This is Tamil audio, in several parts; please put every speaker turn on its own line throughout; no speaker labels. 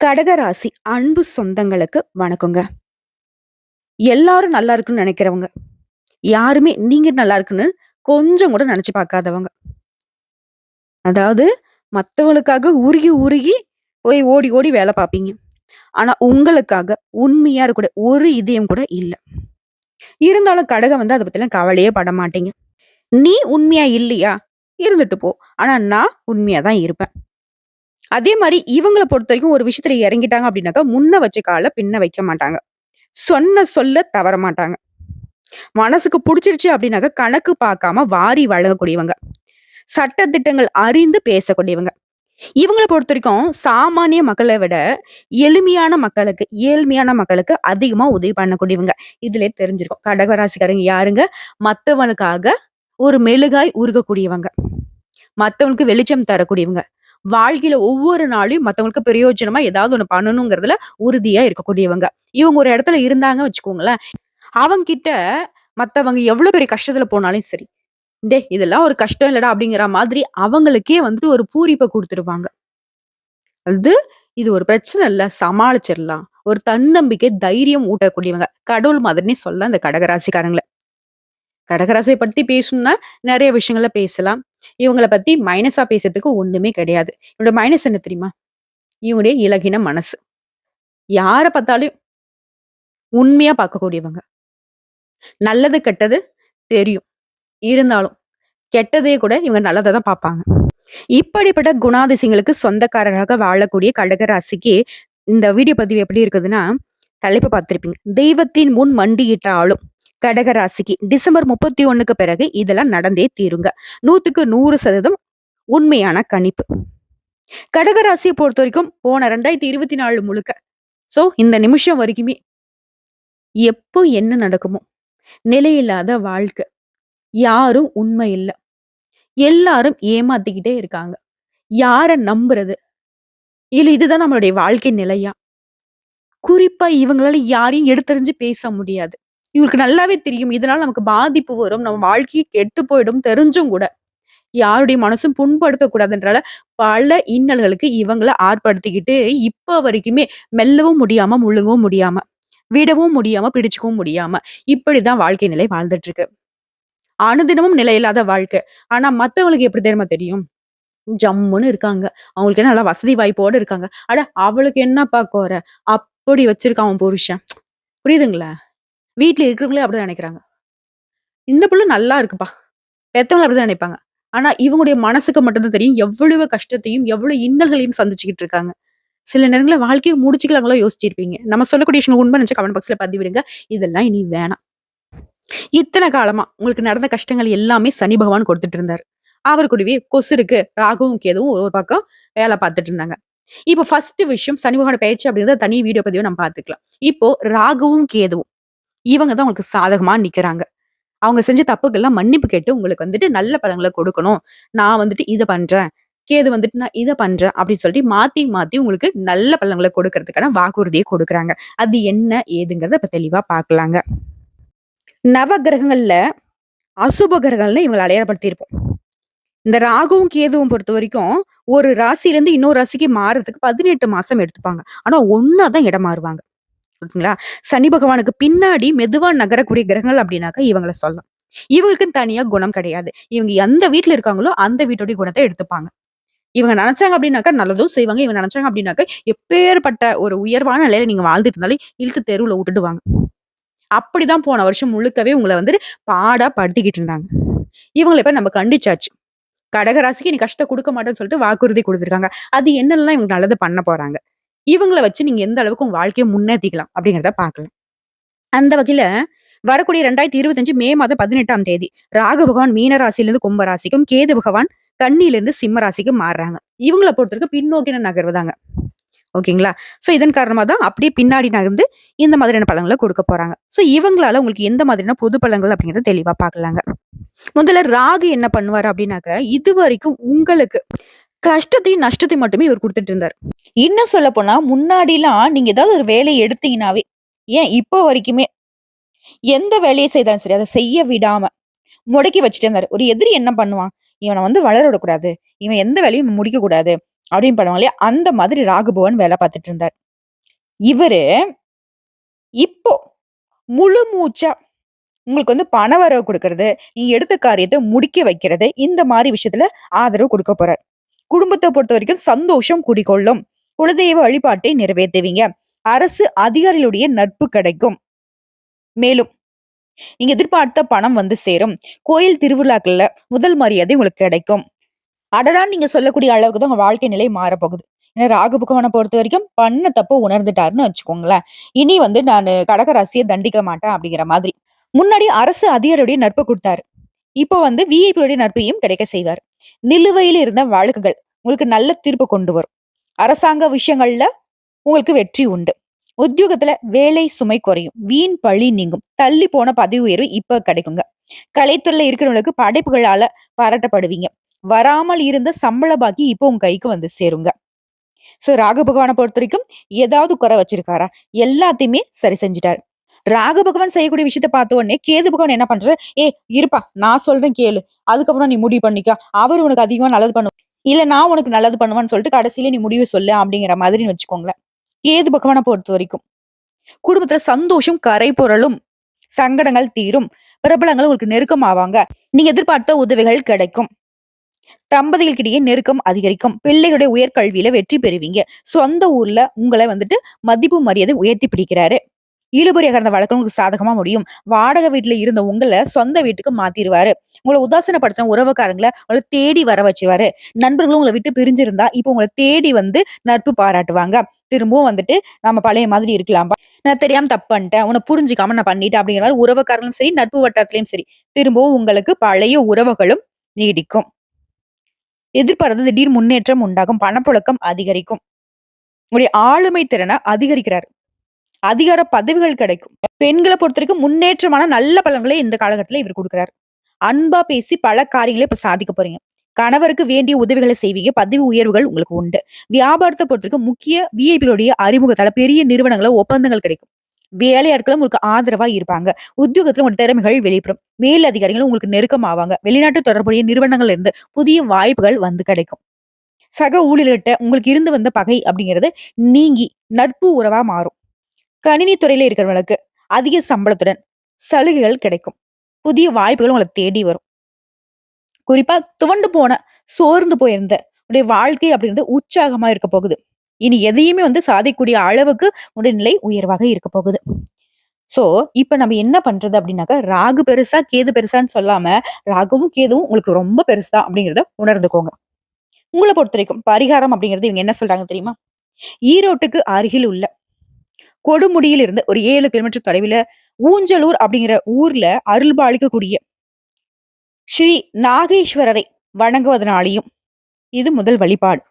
கடகராசி அன்பு சொந்தங்களுக்கு வணக்கங்க. எல்லாரும் நல்லா இருக்குன்னு நினைக்கிறவங்க. யாருமே நீங்க நல்லா இருக்குன்னு கொஞ்சம் கூட நினைச்சு பார்க்காதவங்க. அதாவது மத்தவங்களுக்காக உருகி, உருகி போய் ஓடி, ஓடி வேலை பார்ப்பீங்க. ஆனா உங்களுக்காக உண்மையா இருக்கக்கூடிய ஒரு இதயம் கூட இல்ல. இருந்தாலும் கடகம் அத பத்திலாம் கவலையே பட மாட்டீங்க. நீ உண்மையா இல்லையா? இருந்துட்டு போ. ஆனா நான் உண்மையா தான் இருப்பேன். அதே மாரி இவங்கள பொறுத்தவரைக்கும் ஒரு விஷயத்துல இறங்கிட்டாங்க அப்படின்னாக்கா, முன்ன வச்ச கால பின்ன வைக்க மாட்டாங்க. சொன்ன சொல்ல தவற மாட்டாங்க. மனசுக்கு புடிச்சிருச்சு அப்படின்னாக்க கணக்கு பார்க்காம வாரி வழங்கக்கூடியவங்க. சட்ட திட்டங்கள் அறிந்து பேசக்கூடியவங்க. இவங்கள பொறுத்தவரைக்கும் சாமானிய மக்கள விட எளிமையான மக்களுக்கு, ஏழ்மையான மக்களுக்கு அதிகமா உதவி பண்ணக்கூடியவங்க. இதிலே தெரிஞ்சிருக்கும். கடகராசிக்காரங்க யாருங்க? மத்தவங்களுக்காக ஒரு மெழுகாய் உருகக்கூடியவங்க. மத்தவங்களுக்கு வெளிச்சம் தரக்கூடியவங்க. வாழ்க்கையில ஒவ்வொரு நாளையும் மத்தவங்களுக்கு பிரயோஜனமா ஏதாவது ஒண்ணு பண்ணணுங்கிறதுல உறுதியா இருக்கக்கூடியவங்க. இவங்க ஒரு இடத்துல இருந்தாங்க வச்சுக்கோங்களேன், அவங்கிட்ட மத்தவங்க எவ்வளவு பெரிய கஷ்டத்துல போனாலும் சரி, "டேய் இதெல்லாம் ஒரு கஷ்டம் இல்லடா" அப்படிங்கிற மாதிரி அவங்களுக்கே வந்துட்டு ஒரு பூரிப்ப குடுத்துருவாங்க. அது இது ஒரு பிரச்சனை இல்ல, சமாளிச்சிரலாம். ஒரு தன்னம்பிக்கை, தைரியம் ஊட்டக்கூடியவங்க. கடவுள் மாதிரின்னே சொல்லலாம் இந்த கடகராசிக்காரங்கள. கடகராசிய பத்தி பேசணும்னா நெறைய விஷயங்கள பேசலாம். இவங்கள பத்தி மைனஸா பேசுறதுக்கு ஒண்ணுமே கிடையாது. இவங்களோட மைனஸ் என்ன தெரியுமா? இவங்களுடைய இளகின மனசு. யார பார்த்தாலும் உண்மையா பார்க்கக்கூடியவங்க. நல்லது, கெட்டது தெரியும். இருந்தாலும் கெட்டதே கூட இவங்க நல்லத தான் பார்ப்பாங்க. இப்படிப்பட்ட குணாதிசயங்களுக்கு சொந்தக்காரராக வாழக்கூடிய கடகராசிக்கு இந்த வீடியோ பதிவு எப்படி இருக்குதுன்னா, தலைப்பு பார்த்திருப்பீங்க. தெய்வத்தின் முன் மண்டியிட்டாலும் கடகராசிக்கு டிசம்பர் 31க்கு பிறகு இதெல்லாம் நடந்தே தீருங்க. 100க்கு 100% உண்மையான கணிப்பு. கடகராசிய பொறுத்தவரைக்கும் போன 2024 முழுக்க இந்த நிமிஷம் வரைக்குமே எப்போ என்ன நடக்குமோ, நிலையில்லாத வாழ்க்கை. யாரும் உண்மை இல்ல. எல்லாரும் ஏமாத்திக்கிட்டே இருக்காங்க. யார நம்புறது? இல்ல இதுதான் நம்மளுடைய வாழ்க்கை நிலையா? குறிப்பா இவங்களால யாரையும் எடுத்தெறிஞ்சு பேச முடியாது. இவங்களுக்கு நல்லாவே தெரியும். இதனால நமக்கு பாதிப்பு வரும். நம்ம வாழ்க்கையே கெட்டு போயிடும் தெரிஞ்சும் கூட, யாருடைய மனசும் புண்படுத்தக் கூடாதுன்றால பல இன்னல்களுக்கு இவங்கள ஆட்படுத்திக்கிட்டு, இப்ப வரைக்குமே மெல்லவும் முடியாம, முழுங்கவும் முடியாம, விடவும் முடியாம, பிடிச்சுக்கவும் முடியாம, இப்படிதான் வாழ்க்கை நிலை வாழ்ந்துட்டு இருக்கு. அனுதினமும் நிலையில்லாத வாழ்க்கை. ஆனா மத்தவங்களுக்கு எப்படி தெரியுமா தெரியும்? ஜம்முன்னு இருக்காங்க. அவங்களுக்கு என்ன நல்லா வசதி வாய்ப்போட இருக்காங்க. அட அவளுக்கு என்னப்பா கொற? அப்படி வச்சிருக்கான் அவன் புருஷன். புரியுதுங்களா? வீட்ல இருக்கிறவங்களே அப்படிதான் நெனைக்கிறாங்க. இந்த புள்ள நல்லா இருக்குப்பா. பெத்தவங்க அப்படிதான் நினைப்பாங்க. ஆனா இவங்களுடைய மனசுக்கு மட்டும் தான் தெரியும். எவ்வளவு கஷ்டத்தையும், எவ்வளவு இன்னல்களையும் சந்திச்சுக்கிட்டு இருக்காங்க. சில நேரங்கள்ல வாழ்க்கைய முடிச்சுக்கலாங்களோ யோசிச்சிருப்பீங்க. நம்ம சொல்லக்கூடிய விஷயங்கள் உண்மை நினைச்சா கமெண்ட் பாக்ஸ்ல பதிவிடுங்க. இதெல்லாம் இனி வேணாம். இத்தன காலமா உங்களுக்கு நடந்த கஷ்டங்கள் எல்லாமே சனி பகவான் கொடுத்துட்டு இருந்தாரு. அவரு கூடவே கொசு இருக்கு, ராகுவும் கேதுவும் ஒரு ஒரு பக்கம் வேலை பார்த்துட்டு இருந்தாங்க. இப்போ ஃபர்ஸ்ட் விஷயம் சனி பகவான் பெயர்ச்சி அப்படிங்கிறத தனி வீடியோ பதிவு நம்ம பார்த்துக்கலாம். இப்போ ராகுவும் கேதுவும் இவங்க தான் உங்களுக்கு சாதகமா நிக்கிறாங்க. அவங்க செஞ்ச தப்புக்கெல்லாம் மன்னிப்பு கேட்டு உங்களுக்கு வந்துட்டு நல்ல பலன்கள கொடுக்கணும். நான் வந்துட்டு இத பண்றேன். கேது வந்துட்டு நான் இத பண்றேன் அப்படின்னு சொல்லிட்டு மாத்தி, மாத்தி உங்களுக்கு நல்ல பலன்கள கொடுக்கறதுக்கான வாக்குறுதிய கொடுக்குறாங்க. அது என்ன ஏதுங்கிறத இப்ப தெளிவா பார்க்கலாங்க. நவ கிரகங்கள்ல அசுப கிரகங்கள்னு இவங்கள அடையாளப்படுத்தியிருப்போம். இந்த ராகுவும், கேதுவும் பொறுத்தவரைக்கும் ஒரு ராசியிலருந்து இன்னொரு ராசிக்கு மாறுறதுக்கு 18 மாசம் எடுத்துப்பாங்க. ஆனா ஒண்ணா தான் இடம் மாறுவாங்க. ஓகேங்களா? சனி பகவானுக்கு பின்னாடி மெதுவா நகரக்கூடிய கிரகங்கள் அப்படின்னாக்கா இவங்கள சொல்லலாம். இவங்களுக்குன்னு தனியா குணம் கிடையாது. இவங்க எந்த வீட்ல இருக்காங்களோ, அந்த வீட்டுடைய குணத்த எடுத்துப்பாங்க. இவங்க நெனச்சாங்க அப்படின்னாக்கா நல்லதும் செய்வாங்க. இவங்க நெனச்சாங்க அப்படின்னாக்கா, எப்பேர்ப்பட்ட ஒரு உயர்வான நிலையில நீங்க வாழ்ந்துட்டு இருந்தாலும் இழுத்து தெருவுல வுட்டுடுவாங்க. அப்படிதான் போன வருஷம் முழுக்கவே உங்கள வந்துட்டு பாடா படுத்திக்கிட்டு இருந்தாங்க. இவங்கள இப்ப நம்ம கண்டிச்சாச்சு. கடகராசிக்கு நீ கஷ்டம் குடுக்க மாட்டேன்னு சொல்லிட்டு வாக்குறுதி குடுத்துருக்காங்க. அது என்னெல்லாம் இவங்க நல்லது பண்ண போறாங்க. இவங்கள வச்சு நீங்க எந்த அளவுக்கு உங்க வாழ்க்கைய முன்னேத்திக்கலாம் அப்படிங்கிறத பார்க்கலாம். அந்த வகையில வரக்கூடிய 2025 மே மாதம் 18ஆம் தேதி ராகு பகவான் மீன ராசியிலிருந்து கும்ப ராசிக்கும், கேது பகவான் கன்னியிலிருந்து சிம்ம ராசிக்கும் மாறுறாங்க. இவங்கள பொறுத்தவரைக்கும் பின்னோக்கின நகர்வு தாங்க. ஓகேங்களா? இதன் காரணமா தான் அப்படியே பின்னாடி நகர்ந்து இந்த மாதிரியான பலன்கள குடுக்க போறாங்க. இவங்களால உங்களுக்கு எந்த மாதிரியான பொது பலன்கள் அப்படிங்கிறத தெளிவா பார்க்கலாங்க. முதல்ல ராகு என்ன பண்ணுவாரு அப்படின்னாக்க, இதுவரைக்கும் உங்களுக்கு கஷ்டத்தையும், நஷ்டத்தையும் மட்டுமே இவர் குடுத்துட்டு இருந்தாரு. இன்னும் சொல்லப்போனா முன்னாடிலாம் நீங்க ஏதாவது ஒரு வேலைய எடுத்தீங்கன்னாவே, ஏன் இப்போ வரைக்குமே எந்த வேலைய செய்தாலும் சரி, அத செய்ய விடாம முடக்கி வச்சுட்டே இருந்தாரு. ஒரு எதிரி என்ன பண்ணுவான்? இவன வந்து வளர விடக்கூடாது. இவன் எந்த வேலையும் முடிக்கக்கூடாது. அப்படின்னு பண்ணுவாங்க இல்லையா? அந்த மாதிரி ராகு பகவான் வேலை பார்த்துட்டு இருந்தார். இவரு இப்போ முழு மூச்சா உங்களுக்கு பணவரவு குடுக்கறது, நீங்க எடுத்த காரியத்த முடிக்க வைக்கிறது, இந்த மாரி விஷயத்துல ஆதரவு குடுக்க போறார். குடும்பத்த பொறுத்தவரைக்கும் சந்தோஷம் குடிகொள்ளும். குலதெய்வ வழிபாட்டை நிறைவேத்துவீங்க. அரசு அதிகாரிகளுடைய நட்பு கிடைக்கும். மேலும் நீங்க எதிர்பார்த்த பணம் சேரும். கோயில் திருவிழாக்கள்ல முதல் மரியாதை உங்களுக்கு கிடைக்கும். அடடான்னு நீங்க சொல்லக்கூடிய அளவுக்கு தான் உங்க வாழ்க்கை நிலை மாறப்போகுது. ஏன்னா ராகு பகவான பொறுத்தவரைக்கும் பண்ண தப்ப உணர்ந்துட்டாருன்னு வச்சுக்கோங்களேன். இனி நானு கடக ராசிய தண்டிக்க மாட்டேன் அப்படிங்கிற மாதிரி. முன்னாடி அரசு அதிகாரியுடைய நட்பு குடுத்தாரு. இப்போ விஐபியுடைய நட்பையும் கிடைக்க செய்வார். நிலுவையில் இருந்த வழக்குகள் உங்களுக்கு நல்ல தீர்ப்பு கொண்டு வரும். அரசாங்க விஷயங்கள்ல உங்களுக்கு வெற்றி உண்டு. உத்தியோகத்துல வேலை சுமை குறையும். வீண் பழி நீங்கும். தள்ளி போன பதவி உயர்வு இப்ப கிடைக்குங்க. கலைத்துறையில இருக்கிறவங்களுக்கு படைப்புகளால பாராட்டப்படுவீங்க. வராமல் இருந்த சம்பள பாக்கி இப்போ உங்க கைக்கு சேருங்க. சோ ராகு பகவான பொறுத்தவரைக்கும் ஏதாவது குறை வச்சிருக்காரா? எல்லாத்தையுமே சரி செஞ்சுட்டாரு. ராகு பகவான் செய்யக்கூடிய விஷயத்த பார்த்த உடனே கேது பகவான் என்ன பண்றாரு? இருப்பா நான் சொல்றேன் கேளு. அதுக்கப்புறம் நீ முடிவு பண்ணிக்க. அவரு உனக்கு அதிகமா நல்லது பண்ணுவார். இல்ல நான் உனக்கு நல்லது பண்ணுவான்னு சொல்லிட்டு கடைசியில நீ முடிவு சொல்லு அப்படிங்கிற மாதிரின்னு வச்சுக்கோங்களேன். கேது பகவான பொறுத்த வரைக்கும் குடும்பத்துல சந்தோஷம் கரை புரளும். சங்கடங்கள் தீரும். பிரபலங்கள் உங்களுக்கு நெருக்கமாவாங்க. நீங்க எதிர்பார்த்த உதவிகள் கிடைக்கும். தம்பதிகளுக்கிடையே நெருக்கம் அதிகரிக்கும். பிள்ளைகளுடைய உயர்கல்வியில வெற்றி பெறுவீங்க. சொந்த ஊர்ல உங்களை மதிப்பு மரியாதை உயர்த்தி பிடிக்கிறாரு. இழுபறியாக இருந்த வழக்கம் உங்களுக்கு சாதகமா முடியும். வாடகை வீட்டுல இருந்த உங்களை சொந்த வீட்டுக்கு மாத்திருவாரு. உங்களை உதாசீனப்படுத்தின உறவுக்காரங்களை உங்களை தேடி வர வச்சிருவாரு. நண்பர்களும் உங்களை விட்டு பிரிஞ்சிருந்தா இப்ப உங்களை தேடி நட்பு பாராட்டுவாங்க. திரும்பவும் நம்ம பழைய மாதிரி இருக்கலாம்பா. நான் தெரியாம தப்பு பண்ணிட்டேன். உன்னை புரிஞ்சுக்காம நான் பண்ணிட்டேன் அப்படிங்கிற மாதிரி உறவுக்காரங்களும் சரி, நட்பு வட்டாரத்திலயும் சரி, திரும்பவும் உங்களுக்கு பழைய உறவுகளும் நீடிக்கும். எதிர்பாராத திடீர் முன்னேற்றம் உண்டாகும். பணப்புழக்கம் அதிகரிக்கும். உங்களுடைய ஆளுமை திறனை அதிகரிக்கிறார். அதிகார பதவிகள் கிடைக்கும். பெண்களை பொறுத்தவரைக்கும் முன்னேற்றமான நல்ல பலன்களை இந்த காலகட்டத்துல இவர் கொடுக்கிறார். அன்பா பேசி பல காரியங்களை இப்ப சாதிக்க போறீங்க. கணவருக்கு வேண்டிய உதவிகளை செய்வீங்க. பதவி உயர்வுகள் உங்களுக்கு உண்டு. வியாபாரத்தை பொறுத்தவரைக்கும் முக்கிய விஐபிகளுடைய அறிமுகத்தால பெரிய நிறுவனங்கள ஒப்பந்தங்கள் கிடைக்கும். வேலையாட்களும் உங்களுக்கு ஆதரவா இருப்பாங்க. உத்தியோகத்துல உங்க திறமைகள் வெளிப்படும். மேல் அதிகாரிகளும் உங்களுக்கு நெருக்கம் ஆவாங்க. வெளிநாட்டு தொடர்புடைய நிறுவனங்கள்ல இருந்து புதிய வாய்ப்புகள் கிடைக்கும். சக ஊழியர்கிட்ட உங்களுக்கு இருந்து வந்த பகை அப்படிங்கிறது நீங்கி நட்பு உறவா மாறும். கணினி துறையில இருக்கிறவங்களுக்கு அதிக சம்பளத்துடன் சலுகைகள் கிடைக்கும். புதிய வாய்ப்புகள் உங்களை தேடி வரும். குறிப்பா துவண்டு போன சோர்ந்து போயிருந்த உடைய வாழ்க்கை அப்படின்றது உற்சாகமா இருக்க போகுது. இனி எதையுமே சாதிக்கக்கூடிய அளவுக்கு உடைய நிலை உயர்வாக இருக்க போகுது. சோ இப்ப நம்ம என்ன பண்றது அப்படின்னாக்கா, ராகு பெருசா கேது பெருசான்னு சொல்லாம ராகுவும் கேதுவும் உங்களுக்கு ரொம்ப பெருசுதான் அப்படிங்கிறத உணர்ந்துக்கோங்க. உங்களை பொறுத்த வரைக்கும் பரிகாரம் அப்படிங்கிறது இவங்க என்ன சொல்றாங்க தெரியுமா? ஈரோட்டுக்கு அருகில் உள்ள கொடுமுடியில் இருந்து ஒரு 7 கிலோமீட்டர் தொலைவில் ஊஞ்சலூர் அப்படிங்கிற ஊர்ல அருள்பாலிக்கக்கூடிய ஸ்ரீ நாகேஸ்வரரை வணங்குவதனாலையும் இது முதல் வழிபாடு.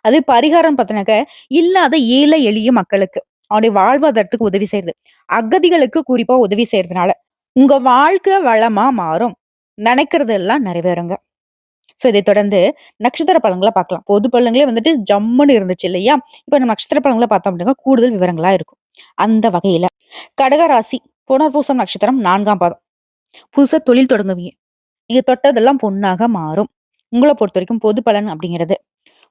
அது பரிகாரம் பார்த்தனாக்க இல்லாத ஏழை எளிய மக்களுக்கு அவனுடைய வாழ்வாதாரத்துக்கு உதவி செய்யறது, அகதிகளுக்கு குறிப்பா உதவி செய்யறதுனால உங்க வாழ்க்கை வளமா மாறும். நினைக்கிறது எல்லாம் நிறைவேறுங்க. சோ இதை தொடர்ந்து நட்சத்திர பலன்களை பார்க்கலாம். பொது பலன்களே ஜம்முன்னு இருந்துச்சு இல்லையா? இப்ப நம்ம நட்சத்திர பலன்களை பார்த்தோம் அப்படின்னா கூடுதல் விவரங்களா இருக்கும். அந்த வகையில கடகராசி புனர்பூசம் நட்சத்திரம் 4ஆம் பாதம். புதுசா தொழில் தொடங்குவீங்க. நீங்க தொட்டதெல்லாம் பொண்ணாக மாறும். உங்களை பொறுத்த வரைக்கும் பொது பலன் அப்படிங்கிறது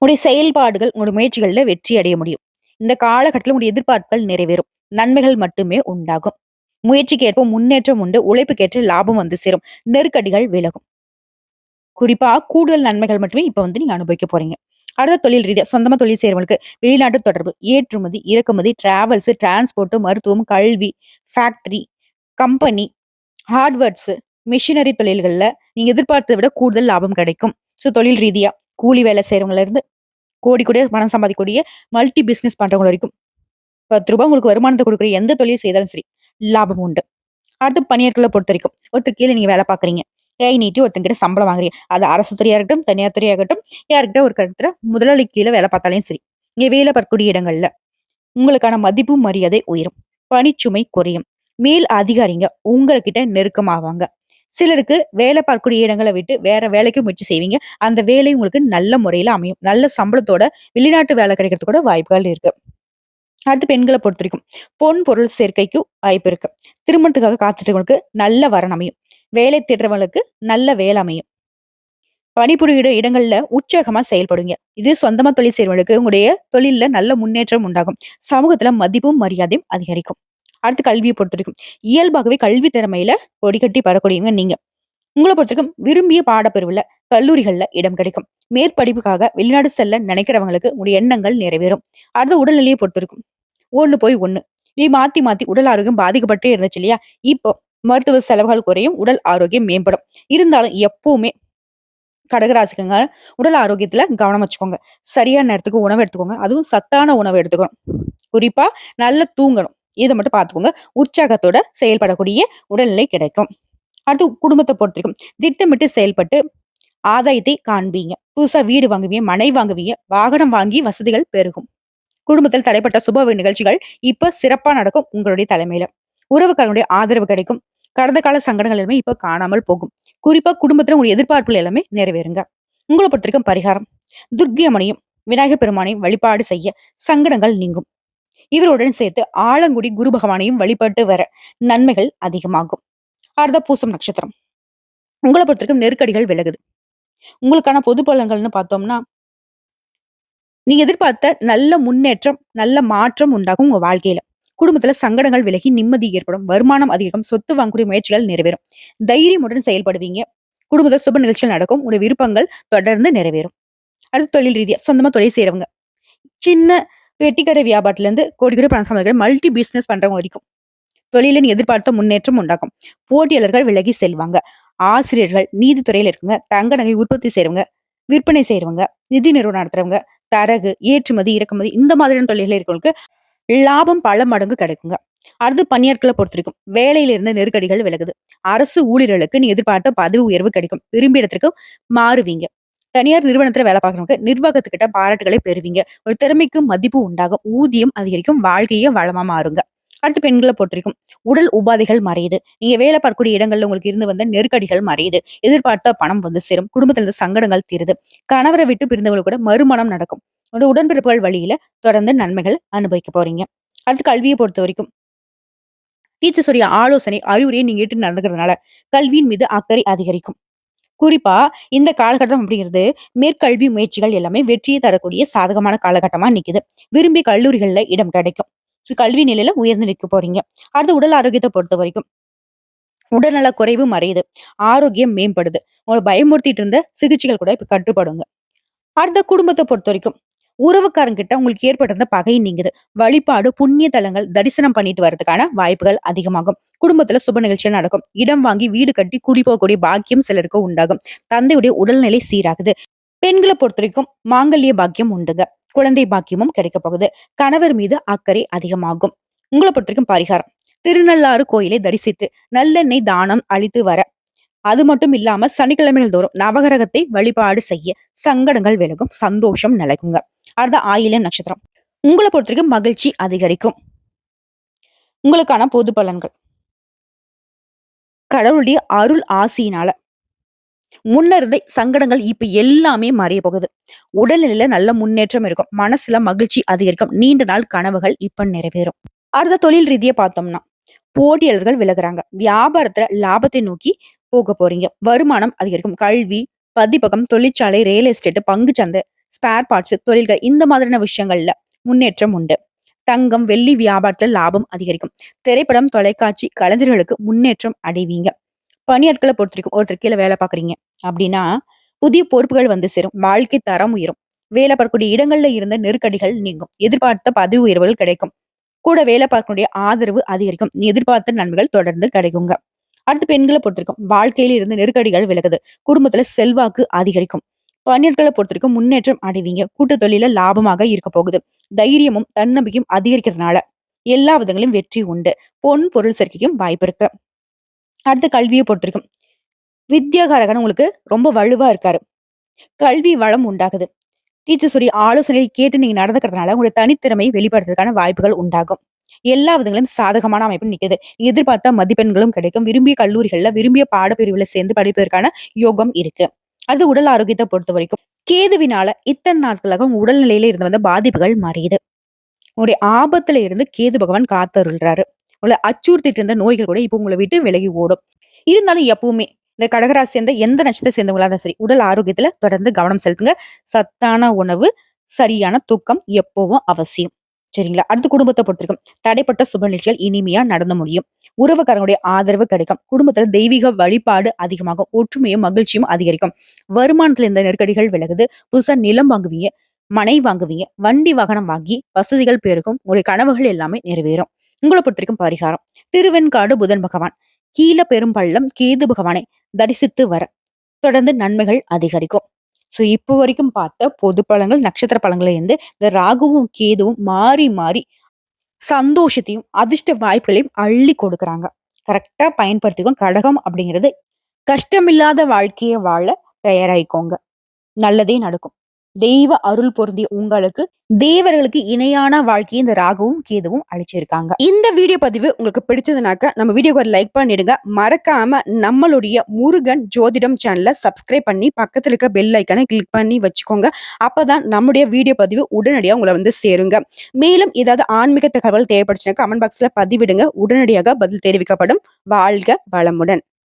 உங்களுடைய செயல்பாடுகள், உங்களுடைய முயற்சிகள்ல வெற்றி அடைய முடியும். இந்த காலகட்டத்தில் உங்களுடைய எதிர்பார்ப்புகள் நிறைவேறும். நன்மைகள் மட்டுமே உண்டாகும். முயற்சிக்கு ஏற்ப முன்னேற்றம் உண்டு. உழைப்புக்கேற்ற லாபம் சேரும். நெருக்கடிகள் விலகும். குறிப்பா கூடுதல் நன்மைகள் மட்டுமே இப்ப நீங்க அனுபவிக்க போறீங்க. அடுத்த தொழில் ரீதியா சொந்தமா தொழில் செய்யறவங்களுக்கு வெளிநாட்டு தொடர்பு, ஏற்றுமதி, இறக்குமதி, டிராவல்ஸ், டிரான்ஸ்போர்ட், மருத்துவம், கல்வி, ஃபேக்டரி, கம்பெனி, ஹார்ட்வேர்ட்ஸ், மிஷினரி தொழில்கள்ல நீங்க எதிர்பார்த்ததை விட கூடுதல் லாபம் கிடைக்கும். சோ தொழில் ரீதியா கூலி வேலை செய்யறவங்கள இருந்து கோடி கூட பணம் சம்பாதிக்கக்கூடிய மல்டி பிசினஸ் பண்றவங்க வரைக்கும் ரூபாய் உங்களுக்கு வருமானத்தை கொடுக்குற எந்த தொழில் செய்தாலும் சரி லாபம் உண்டு. அடுத்து பணியாட்களை பொறுத்த வரைக்கும் ஒருத்தர் கீழே நீங்க வேலை பாக்குறீங்க. கை நீட்டி ஒருத்தங்கிட்ட சம்பளம் வாங்குறீங்க. அது அரசு துறையா இருக்கட்டும், தனியார் துறையாகட்டும், யாருக்கிட்ட ஒரு கருத்துல முதலாளி கீழே வேலை பார்த்தாலும் சரி, இங்க வேலை பார்க்கக்கூடிய இடங்கள்ல உங்களுக்கான மதிப்பு மரியாதை உயரும். பணிச்சுமை குறையும். மேல் அதிகாரிங்க உங்ககிட்ட நெருக்கமாவாங்க. சிலருக்கு வேலை பார்க்கக்கூடிய இடங்களை விட்டு வேற வேலைக்கு முயற்சி செய்வீங்க. அந்த வேலை உங்களுக்கு நல்ல முறையில அமையும். நல்ல சம்பளத்தோட வெளிநாட்டு வேலை கிடைக்கிறதுக்கு கூட வாய்ப்புகள் இருக்கு. அடுத்து பெண்களை பொறுத்த வரைக்கும் பொன் பொருள் சேர்க்கைக்கு வாய்ப்பு இருக்கு. திருமணத்துக்காக காத்துட்டவங்களுக்கு நல்ல வரன் அமையும். வேலை தேடுறவங்களுக்கு நல்ல வேலை அமையும். பணிபுரியிற இடங்கள்ல உற்சாகமா செயல்படுங்க. இது சொந்தமா தொழில் செய்றவங்களுக்கு உங்களுடைய தொழில்ல நல்ல முன்னேற்றம் உண்டாகும். சமூகத்துல மதிப்பும் மரியாதையும் அதிகரிக்கும். அடுத்து கல்வியை பொறுத்தவரைக்கும் இயல்பாகவே கல்வி திறமையில கொடிகட்டி பறக்கூடியவங்க நீங்க. உங்கள பொறுத்தவரைக்கும் விரும்பிய பாடப்பிரிவுல கல்லூரிகள்ல இடம் கிடைக்கும். மேற்படிப்புக்காக வெளிநாடு செல்ல நினைக்கிறவங்களுக்கு உங்களுடைய எண்ணங்கள் நிறைவேறும். அடுத்து உடல்நிலையை பொறுத்திருக்கும். ஒண்ணு போய் ஒண்ணு. நீ மாத்தி மாத்தி உடல் ஆரோக்கியம் பாதிக்கப்பட்டே இருந்துச்சு இல்லையா? இப்போ மருத்துவ செலவுகள் குறையும், உடல் ஆரோக்கியம் மேம்படும். இருந்தாலும் எப்பவுமே கடகராசிக்குங்க உடல் ஆரோக்கியத்துல கவனம் வச்சுக்கோங்க. சரியான நேரத்துக்கு உணவு எடுத்துக்கோங்க. அதுவும் சத்தான உணவு எடுத்துக்கணும். குறிப்பா நல்லா தூங்கணும். இதை மட்டும் பார்த்துக்கோங்க. உற்சாகத்தோட செயல்படக்கூடிய உடல்நிலை கிடைக்கும். அடுத்து குடும்பத்தை பொறுத்திருக்கும். திட்டமிட்டு செயல்பட்டு ஆதாயத்தை காண்பீங்க. புதுசா வீடு வாங்குவீங்க, மனை வாங்குவீங்க, வாகனம் வாங்கி வசதிகள் பெருகும். குடும்பத்தில் தடைப்பட்ட சுப நிகழ்ச்சிகள் இப்ப சிறப்பா நடக்கும் உங்களுடைய தலைமையில. உறவுக்காரனுடைய ஆதரவு கிடைக்கும். கடந்த கால சங்கடங்கள் எல்லாமே இப்ப காணாமல் போகும். குறிப்பா குடும்பத்துல உங்களுடைய எதிர்பார்ப்புகள் எல்லாமே நிறைவேறுங்க. உங்களை பொறுத்திருக்கும் பரிகாரம் துர்க்கை அம்மனையும் விநாயகர் பெருமானையும் வழிபாடு செய்ய சங்கடங்கள் நீங்கும். இவருடன் சேர்த்து ஆலங்குடி குரு பகவானையும் வழிபட்டு வர நன்மைகள் அதிகமாகும். அடுத்த பூசம் நட்சத்திரம். உங்களை பொறுத்திருக்கும் நெருக்கடிகள் விலகுது. உங்களுக்கான பொது பலன்கள்னு பார்த்தோம்னா நீங்க எதிர்பார்த்த நல்ல முன்னேற்றம், நல்ல மாற்றம் உண்டாகும் உங்க வாழ்க்கையில. குடும்பத்துல சங்கடங்கள் விலகி நிம்மதி ஏற்படும். வருமானம் அதிகம். சொத்து வாங்கக்கூடிய முயற்சிகள் நிறைவேறும். தைரியமுடன் செயல்படுவீங்க. குடும்பத்துல சுப நிகழ்ச்சிகள் நடக்கும். உங்களுடைய விருப்பங்கள் தொடர்ந்து நிறைவேறும். அடுத்து தொழில் ரீதியா சொந்தமா தொழில் செய்யறவங்க. சின்ன பெட்டிக்கடை வியாபாரத்துல இருந்து கோடி கோடி பணம் சம்பாதிக்கிற மல்டி பிசினஸ் பண்றவங்க வரைக்கும் தொழிலின் எதிர்பார்த்த முன்னேற்றம் உண்டாகும். போட்டியாளர்கள் விலகி செல்வாங்க. ஆசிரியர்கள், நீதித்துறையில இருக்குங்க, தங்க நகை உற்பத்தி செய்றவங்க, விற்பனை செய்றவங்க, நிதி நிறுவனம் நடத்துறவங்க, தரகு, ஏற்றுமதி, இறக்குமதி இந்த மாதிரியான தொழில்கள் இருக்கிறவங்களுக்கு லாபம் பல மடங்கு கிடைக்குங்க. அடுத்து பணியாட்களை பொறுத்திருக்கும். வேலையில இருந்த நெருக்கடிகள் விலகுது. அரசு ஊழியர்களுக்கு நீ எதிர்பார்த்த பதவி உயர்வு கிடைக்கும். விரும்பிய இடத்திற்கு மாறுவீங்க. தனியார் நிறுவனத்துல வேலை பார்க்கறவங்க நிர்வாகத்துக்கிட்ட பாராட்டுகளை பெறுவீங்க. ஒரு திறமைக்கு மதிப்பு உண்டாகும். ஊதியம் அதிகரிக்கும். வாழ்க்கையே வளமா மாறுங்க. அடுத்து பெண்களை பொறுத்திருக்கும். உடல் உபாதைகள் மறையுது. நீங்க வேலை பார்க்கக்கூடிய இடங்கள்ல உங்களுக்கு இருந்து வந்த நெருக்கடிகள் மறையுது. எதிர்பார்த்த பணம் வந்து சேரும். குடும்பத்துல இருந்த சங்கடங்கள் தீருது. கணவரை விட்டு பிரிந்தவங்களுக்கு கூட மறுமணம் நடக்கும். உங்களோட உடன்பிறப்புகள் வழியில தொடர்ந்து நன்மைகள் அனுபவிக்க போறீங்க. அடுத்து கல்வியை பொறுத்த வரைக்கும் டீச்சர்ஸ் உடைய ஆலோசனை அறிவுரையை நீங்க ஏற்று நடந்துக்கிறதுனால கல்வியின் மீது அக்கறை அதிகரிக்கும். குறிப்பா இந்த காலகட்டம் அப்படிங்கிறது மேற்கல்வி முயற்சிகள் எல்லாமே வெற்றியை தரக்கூடிய சாதகமான காலகட்டமா நிக்குது. விரும்பிய கல்லூரிகள்ல இடம் கிடைக்கும். கல்வி நிலையில உயர்ந்து நிற்க போறீங்க. அடுத்து உடல் ஆரோக்கியத்தை பொறுத்த வரைக்கும் உடல்நல குறைவு மறையுது. ஆரோக்கியம் மேம்படுது. உங்களை பயமுறுத்திட்டு இருந்த சிகிச்சைகள் கூட இப்ப கட்டுப்படுங்க. அடுத்த குடும்பத்தை பொறுத்த வரைக்கும் உறவுக்காரங்கிட்ட உங்களுக்கு ஏற்பட்டிருந்த பகை நீங்குது. வழிபாடு, புண்ணிய தலங்கள் தரிசனம் பண்ணிட்டு வர்றதுக்கான வாய்ப்புகள் அதிகமாகும். குடும்பத்துல சுப நிகழ்ச்சிகள் நடக்கும். இடம் வாங்கி வீடு கட்டி குடி போகக்கூடிய பாக்கியம் சிலருக்கு உண்டாகும். தந்தையுடைய உடல்நிலை சீராகுது. பெண்களை பொறுத்த வரைக்கும் மாங்கல்ய பாக்கியம் உண்டுங்க. குழந்தை பாக்கியமும் கிடைக்க போகுது. கணவர் மீது அக்கறை அதிகமாகும். உங்களை பொறுத்த வரைக்கும் பரிகாரம் திருநள்ளாறு கோயிலை தரிசித்து நல்லெண்ணெய் தானம் அளித்து வர. அது மட்டும் இல்லாம சனிக்கிழமைகள் தோறும் நவகிரகத்தை வழிபாடு செய்ய சங்கடங்கள் விலகும். சந்தோஷம் நிலைக்குங்க. அடுத்த ஆயில்யம் நட்சத்திரம். உங்களை பொறுத்த வரைக்கும் மகிழ்ச்சி அதிகரிக்கும். உங்களுக்கான பொது பலன்கள் கடவுளுடைய அருள் ஆசியினால முன்ன இருந்த சங்கடங்கள் இப்ப எல்லாமே மறைய போகுது. உடல்நிலையில நல்ல முன்னேற்றம் இருக்கும். மனசுல மகிழ்ச்சி அதிகரிக்கும். நீண்ட நாள் கனவுகள் இப்ப நிறைவேறும். அடுத்த தொழில் ரீதியா பார்த்தோம்னா போட்டியாளர்கள் விலகுறாங்க. வியாபாரத்துல லாபத்தை நோக்கி போக போறீங்க. வருமானம் அதிகரிக்கும். கல்வி, பதிப்பகம், தொழிற்சாலை, ரியல் எஸ்டேட், பங்குச்சந்தை, ஸ்பேர் பார்ட்ஸ் தொழில்கள் இந்த மாதிரியான விஷயங்கள்ல முன்னேற்றம் உண்டு. தங்கம், வெள்ளி வியாபாரத்துல லாபம் அதிகரிக்கும். திரைப்படம், தொலைக்காட்சி கலைஞர்களுக்கு முன்னேற்றம் அடைவீங்க. பணியாட்களை பொறுத்திருக்கும். ஒருத்தர் கீழே வேலை பாக்குறீங்க அப்படின்னா புதிய பொறுப்புகள் வந்து சேரும். வாழ்க்கை தரம் உயரும். வேலை பார்க்கக்கூடிய இடங்கள்ல இருந்த நெருக்கடிகள் நீங்கும். எதிர்பார்த்த பதவி உயர்வுகள் கிடைக்கும். கூட வேலை பார்க்கக்கூடிய ஆதரவு அதிகரிக்கும். நீ எதிர்பார்த்த நன்மைகள் தொடர்ந்து கிடைக்குங்க. அடுத்து பெண்களை பொறுத்திருக்கும். வாழ்க்கையில இருந்து நெருக்கடிகள் விலகுது. குடும்பத்துல செல்வாக்கு அதிகரிக்கும். பணியாட்களை பொறுத்திருக்கும் முன்னேற்றம் அடைவீங்க. கூட்டு தொழில லாபமாக இருக்க போகுது. தைரியமும் தன்னம்பிக்கையும் அதிகரிக்கிறதுனால எல்லா விதங்களிலும் வெற்றி உண்டு. பொன் பொருள் சேர்க்கைக்கும் வாய்ப்பு இருக்கு. அடுத்து கல்வியை பொறுத்திருக்கும். வித்யாகாரகன் உங்களுக்கு ரொம்ப வலுவா இருக்காரு. கல்வி வளம் உண்டாகுது. டீச்சர்ஸ் உடைய ஆலோசனையை கேட்டு நீங்க நடந்துக்கிறதுனால உங்களுடைய தனித்திறமையை வெளிப்படுத்துறதுக்கான வாய்ப்புகள் உண்டாகும். எல்லா விதங்களும் சாதகமான அமைப்பு நிக்குது. எதிர்பார்த்த மதிப்பெண்களும் கிடைக்கும். விரும்பிய கல்லூரிகள்ல விரும்பிய பாடப்பிரிவுல சேர்ந்து படிப்பதற்கான யோகம் இருக்கு. அது உடல் ஆரோக்கியத்தை பொறுத்த வரைக்கும் கேதுவினால இத்தனை நாட்களாக உங்க உடல்நிலையில இருந்து வந்த பாதிப்புகள் மறையுது. உங்களுடைய ஆபத்துல இருந்து கேது பகவான் காத்தருள்றாரு. உங்களை அச்சுறுத்திட்டு இருந்த நோய்கள் கூட இப்ப உங்களை விட்டு விலகி ஓடும். இருந்தாலும் எப்பவுமே இந்த கடகராசி சேர்ந்த எந்த நட்சத்திரத்தை சேர்ந்தவங்களா இருந்தாலும் சரி, உடல் ஆரோக்கியத்துல தொடர்ந்து கவனம் செலுத்துங்க. சத்தான உணவு, சரியான தூக்கம் எப்பவும் அவசியம். சரிங்களா? அடுத்து குடும்பத்தை பொறுத்திருக்கும். தடைப்பட்ட சுப நிகழ்ச்சிகள் இனிமையா நடந்து முடியும். உறவுக்காரங்களுடைய ஆதரவு கிடைக்கும். குடும்பத்துல தெய்வீக வழிபாடு அதிகமாகும். ஒற்றுமையும் மகிழ்ச்சியும் அதிகரிக்கும். வருமானத்துல இந்த நெருக்கடிகள் விலகுது. புதுசா நிலம் வாங்குவீங்க, மனை வாங்குவீங்க, வண்டி வாகனம் வாங்கி வசதிகள் பெருகும். உங்களுடைய கனவுகள் எல்லாமே நிறைவேறும். உங்களை பொறுத்தவரைக்கும் பரிகாரம். திருவெண்காடு புதன் பகவான், கீழ பெரும்பள்ளம் கேது பகவானை தரிசித்து வர தொடர்ந்து நன்மைகள் அதிகரிக்கும். சோ இப்போ வரைக்கும் பார்த்த பொது பலன்கள், நட்சத்திர பலன்களை இருந்து இந்த ராகுவும் கேதுவும் மாறி மாறி சந்தோஷத்தையும் அதிர்ஷ்ட வாய்ப்புகளையும் அள்ளி கொடுக்குறாங்க. கரெக்டா பயன்படுத்திக்கோங்க. கடகம் அப்படிங்கிறது கஷ்டமில்லாத வாழ்க்கைய வாழ தயாராயிக்கோங்க. நல்லதே நடக்கும். தெய்வ அருள் பொருந்திய உங்களுக்கு தேவர்களுக்கு இணையான வாழ்க்கையை இந்த ராகுவும் கேதுவும் அளிச்சிருக்காங்க. இந்த வீடியோ பதிவு உங்களுக்கு பிடிச்சதுனாக்க நம்ம வீடியோக்கு ஒரு லைக் பண்ணிடுங்க. மறக்காம நம்மளுடைய முருகன் ஜோதிடம் சேனலை சப்ஸ்கிரைப் பண்ணி பக்கத்துல இருக்க பெல் ஐக்கனை கிளிக் பண்ணி வச்சுக்கோங்க. அப்பதான் நம்முடைய வீடியோ பதிவு உடனடியாக உங்களை வந்து சேருங்க. மேலும் ஏதாவது ஆன்மீக தகவல் தேவைப்படுச்சுன்னா கமெண்ட் பாக்ஸ்ல பதிவிடுங்க. உடனடியாக பதில் தெரிவிக்கப்படும். வாழ்க வளமுடன்.